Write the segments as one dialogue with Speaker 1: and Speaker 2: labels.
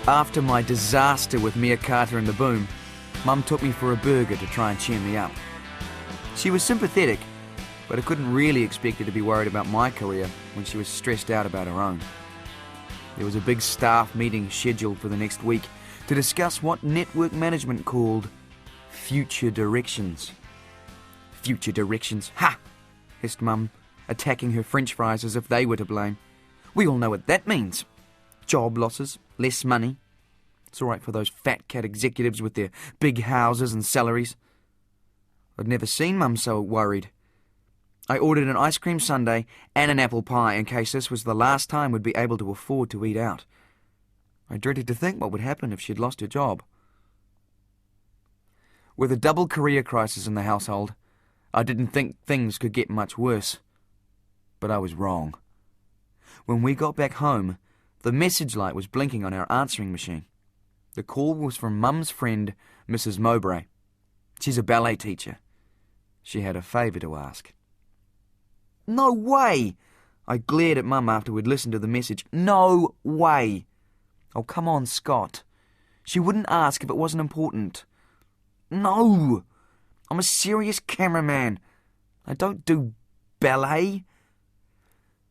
Speaker 1: After my disaster with Mia Carter and the boom, Mum took me for a burger to try and cheer me up. She was sympathetic, but I couldn't really expect her to be worried about my career when she was stressed out about her own. There was a big staff meeting scheduled for the next week to discuss what network management called future directions. Future directions, ha! Hissed Mum, attacking her french fries as if they were to blame. We all know what that means. Job losses, less money. It's all right for those fat cat executives with their big houses and salaries. I'd never seen Mum so worried. I ordered an ice cream sundae and an apple pie in case this was the last time we'd be able to afford to eat out. I dreaded to think what would happen if she'd lost her job. With a double career crisis in the household, I didn't think things could get much worse. But I was wrong. When we got back home, the message light was blinking on our answering machine. The call was from Mum's friend, Mrs. Mowbray. She's a ballet teacher. She had a favour to ask. No way! I glared at Mum after we'd listened to the message. No way! Oh, come on, Scott. She wouldn't ask if it wasn't important. No! I'm a serious cameraman. I don't do ballet.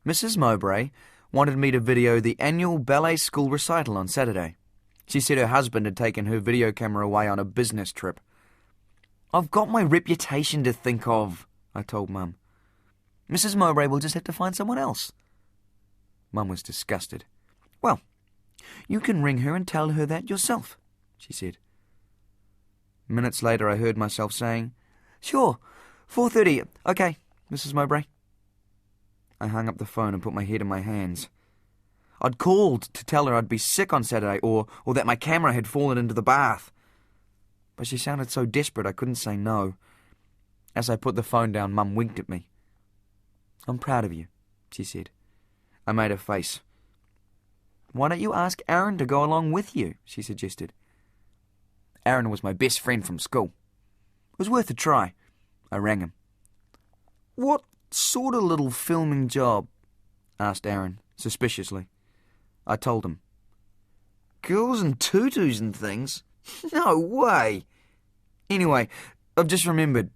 Speaker 1: Mrs. Mowbray wanted me to video the annual ballet school recital on Saturday. She said her husband had taken her video camera away on a business trip. I've got my reputation to think of, I told Mum. Mrs. Mowbray will just have to find someone else. Mum was disgusted. Well, you can ring her and tell her that yourself, she said. Minutes later I heard myself saying, Sure, 4:30, okay, Mrs. Mowbray. I hung up the phone and put my head in my hands. I'd called to tell her I'd be sick on Saturday or that my camera had fallen into the bath. But she sounded so desperate I couldn't say no. As I put the phone down, Mum winked at me. I'm proud of you, she said. I made a face. Why don't you ask Aaron to go along with you, she suggested. Aaron was my best friend from school. It was worth a try. I rang him. What sort of little filming job? Asked Aaron, suspiciously. I told him. Girls in tutus and things? No way! Anyway, I've just remembered.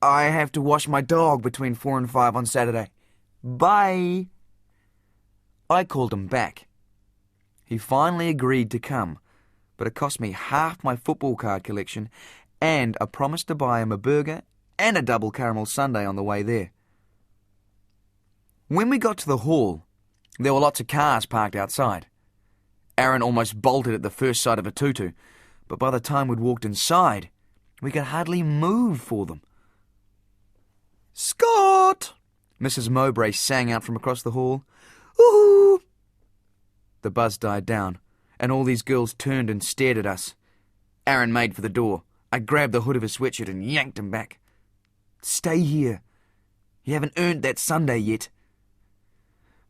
Speaker 1: I have to wash my dog between 4 and 5 on Saturday. Bye! I called him back. He finally agreed to come, but it cost me half my football card collection and I promised to buy him a burger and a double caramel sundae on the way there. When we got to the hall, there were lots of cars parked outside. Aaron almost bolted at the first sight of a tutu, but by the time we'd walked inside, we could hardly move for them. Scott! Mrs. Mowbray sang out from across the hall. Ooh! The buzz died down, and all these girls turned and stared at us. Aaron made for the door. I grabbed the hood of his sweatshirt and yanked him back. Stay here. You haven't earned that sundae yet.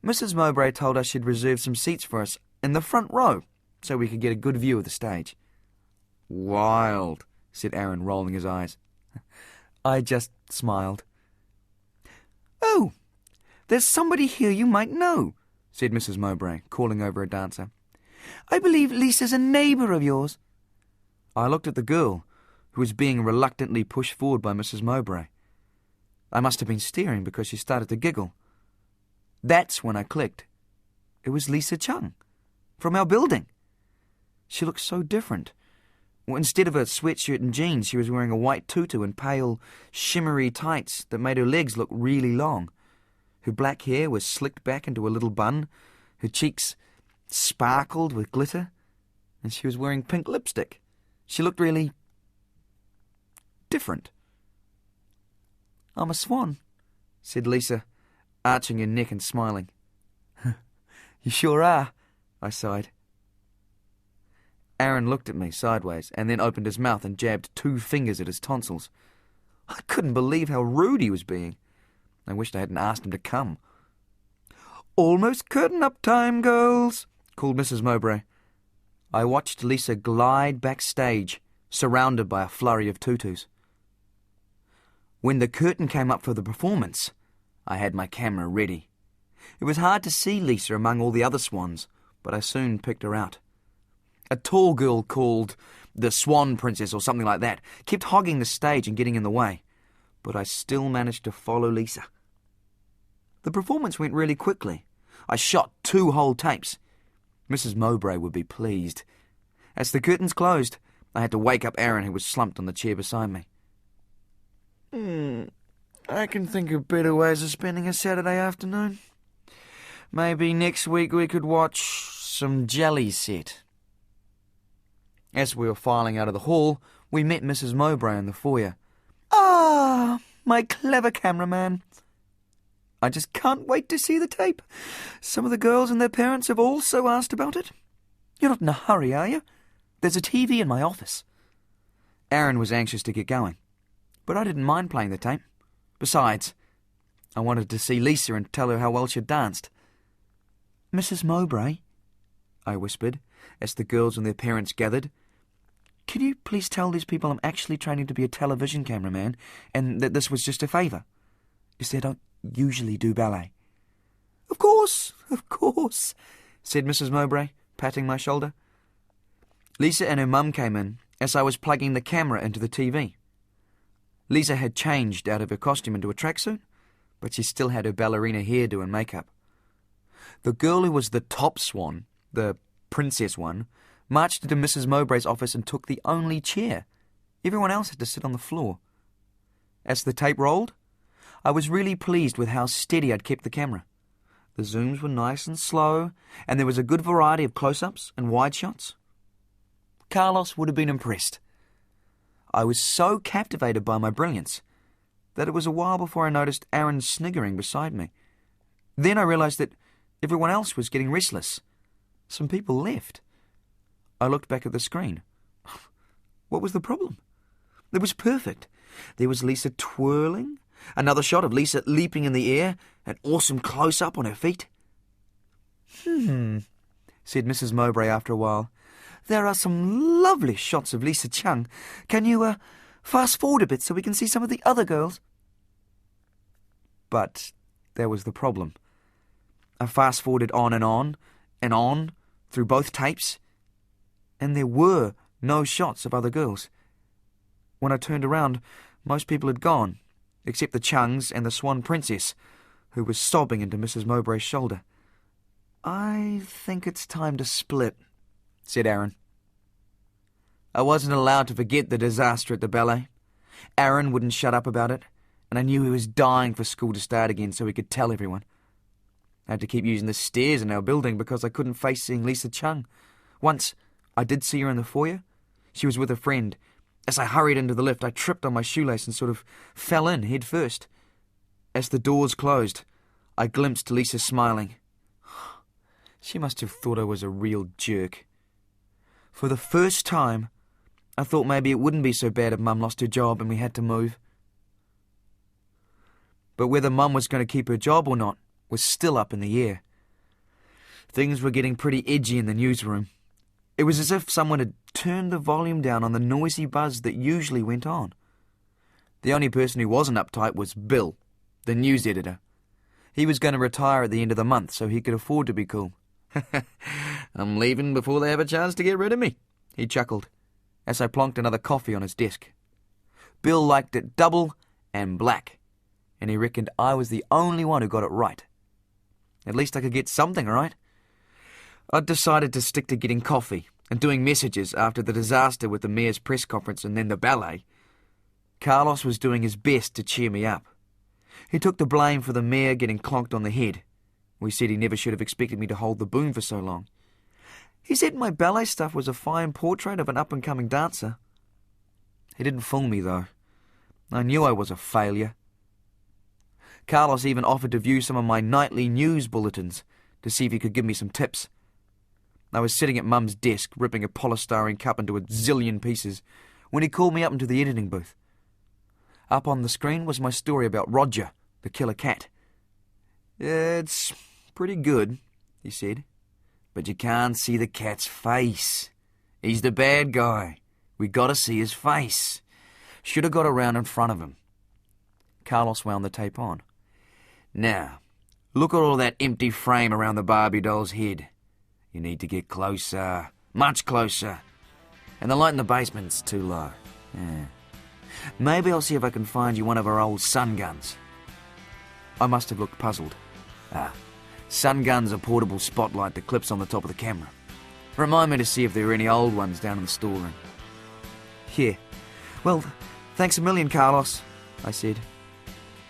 Speaker 1: Mrs. Mowbray told us she'd reserved some seats for us in the front row so we could get a good view of the stage. Wild, said Aaron, rolling his eyes. I just smiled. Oh, there's somebody here you might know, said Mrs. Mowbray, calling over a dancer. I believe Lisa's a neighbour of yours. I looked at the girl, who was being reluctantly pushed forward by Mrs. Mowbray. I must have been staring because she started to giggle. That's when I clicked. It was Lisa Chung, from our building. She looked so different. Instead of a sweatshirt and jeans, she was wearing a white tutu and pale, shimmery tights that made her legs look really long. Her black hair was slicked back into a little bun. Her cheeks sparkled with glitter. And she was wearing pink lipstick. She looked really different. I'm a swan, said Lisa, arching her neck and smiling. You sure are, I sighed. Aaron looked at me sideways and then opened his mouth and jabbed 2 fingers at his tonsils. I couldn't believe how rude he was being. I wished I hadn't asked him to come. Almost curtain up time, girls, called Mrs. Mowbray. I watched Lisa glide backstage, surrounded by a flurry of tutus. When the curtain came up for the performance, I had my camera ready. It was hard to see Lisa among all the other swans, but I soon picked her out. A tall girl called the Swan Princess or something like that kept hogging the stage and getting in the way, but I still managed to follow Lisa. The performance went really quickly. I shot 2 whole tapes. Mrs. Mowbray would be pleased. As the curtains closed, I had to wake up Aaron, who was slumped on the chair beside me. I can think of better ways of spending a Saturday afternoon. Maybe next week we could watch some Jelly Set. As we were filing out of the hall, we met Mrs. Mowbray in the foyer. Ah, my clever cameraman. I just can't wait to see the tape. Some of the girls and their parents have also asked about it. You're not in a hurry, are you? There's a TV in my office. Aaron was anxious to get going, but I didn't mind playing the tape. Besides, I wanted to see Lisa and tell her how well she'd danced. Mrs. Mowbray, I whispered, as the girls and their parents gathered, can you please tell these people I'm actually training to be a television cameraman and that this was just a favour, as they don't usually do ballet? Of course, said Mrs. Mowbray, patting my shoulder. Lisa and her mum came in as I was plugging the camera into the TV. Lisa had changed out of her costume into a tracksuit, but she still had her ballerina hairdo and makeup. The girl who was the top swan, the princess one, marched into Mrs. Mowbray's office and took the only chair. Everyone else had to sit on the floor. As the tape rolled, I was really pleased with how steady I'd kept the camera. The zooms were nice and slow, and there was a good variety of close-ups and wide shots. Carlos would have been impressed. I was so captivated by my brilliance that it was a while before I noticed Aaron sniggering beside me. Then I realised that everyone else was getting restless. Some people left. I looked back at the screen. What was the problem? It was perfect. There was Lisa twirling, another shot of Lisa leaping in the air, an awesome close-up on her feet. Said Mrs. Mowbray after a while. There are some lovely shots of Lisa Chung. Can you, fast forward a bit so we can see some of the other girls? But there was the problem. I fast-forwarded on and on, through both tapes, and there were no shots of other girls. When I turned around, most people had gone, except the Chungs and the Swan Princess, who was sobbing into Mrs. Mowbray's shoulder. I think it's time to split, said Aaron. I wasn't allowed to forget the disaster at the ballet. Aaron wouldn't shut up about it, and I knew he was dying for school to start again so he could tell everyone. I had to keep using the stairs in our building because I couldn't face seeing Lisa Chung. Once, I did see her in the foyer. She was with a friend. As I hurried into the lift, I tripped on my shoelace and sort of fell in head first. As the doors closed, I glimpsed Lisa smiling. She must have thought I was a real jerk. For the first time, I thought maybe it wouldn't be so bad if Mum lost her job and we had to move. But whether Mum was going to keep her job or not was still up in the air. Things were getting pretty edgy in the newsroom. It was as if someone had turned the volume down on the noisy buzz that usually went on. The only person who wasn't uptight was Bill, the news editor. He was going to retire at the end of the month so he could afford to be cool. I'm leaving before they have a chance to get rid of me, he chuckled, as I plonked another coffee on his desk. Bill liked it double and black, and he reckoned I was the only one who got it right. At least I could get something right. I'd decided to stick to getting coffee and doing messages after the disaster with the mayor's press conference and then the ballet. Carlos was doing his best to cheer me up. He took the blame for the mayor getting clonked on the head. We said he never should have expected me to hold the boom for so long. He said my ballet stuff was a fine portrait of an up-and-coming dancer. He didn't fool me, though. I knew I was a failure. Carlos even offered to view some of my nightly news bulletins to see if he could give me some tips. I was sitting at Mum's desk, ripping a polystyrene cup into a zillion pieces, when he called me up into the editing booth. Up on the screen was my story about Roger, the killer cat. It's pretty good, he said, but you can't see the cat's face. He's the bad guy. We gotta see his face. Should have got around in front of him. Carlos wound the tape on. Now, look at all that empty frame around the Barbie doll's head. You need to get closer. Much closer. And the light in the basement's too low. Yeah. Maybe I'll see if I can find you one of our old sun guns. I must have looked puzzled. Sun gun's a portable spotlight that clips on the top of the camera. Remind me to see if there are any old ones down in the storeroom. Yeah. Well, thanks a million, Carlos, I said.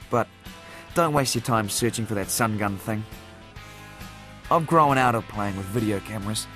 Speaker 1: But don't waste your time searching for that sun gun thing. I've grown out of playing with video cameras.